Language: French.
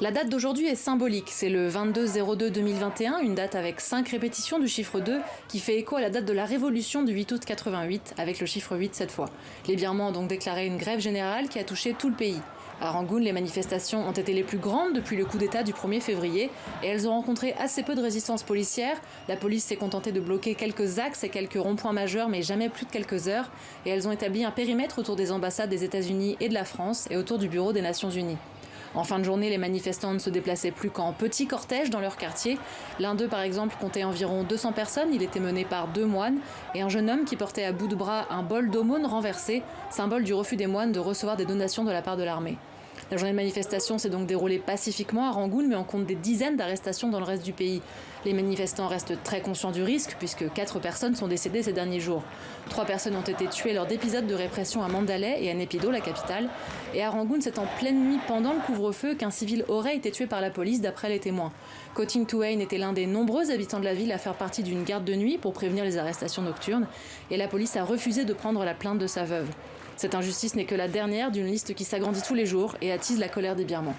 La date d'aujourd'hui est symbolique, c'est le 22-02-2021, une date avec 5 répétitions du chiffre 2 qui fait écho à la date de la révolution du 8 août 88 avec le chiffre 8 cette fois. Les Birmans ont donc déclaré une grève générale qui a touché tout le pays. À Rangoon, les manifestations ont été les plus grandes depuis le coup d'État du 1er février et elles ont rencontré assez peu de résistance policière. La police s'est contentée de bloquer quelques axes et quelques ronds-points majeurs, mais jamais plus de quelques heures. Et elles ont établi un périmètre autour des ambassades des États-Unis et de la France et autour du bureau des Nations Unies. En fin de journée, les manifestants ne se déplaçaient plus qu'en petits cortèges dans leur quartier. L'un d'eux, par exemple, comptait environ 200 personnes. Il était mené par 2 moines et un jeune homme qui portait à bout de bras un bol d'aumône renversé, symbole du refus des moines de recevoir des donations de la part de l'armée. La journée de manifestation s'est donc déroulée pacifiquement à Rangoon, mais on compte des dizaines d'arrestations dans le reste du pays. Les manifestants restent très conscients du risque, puisque 4 personnes sont décédées ces derniers jours. 3 personnes ont été tuées lors d'épisodes de répression à Mandalay et à Naypyidaw, la capitale. Et à Rangoon, c'est en pleine nuit, pendant le couvre-feu, qu'un civil aurait été tué par la police, d'après les témoins. Koting Tuain était l'un des nombreux habitants de la ville à faire partie d'une garde de nuit pour prévenir les arrestations nocturnes, et la police a refusé de prendre la plainte de sa veuve. Cette injustice n'est que la dernière d'une liste qui s'agrandit tous les jours et attise la colère des Birmans.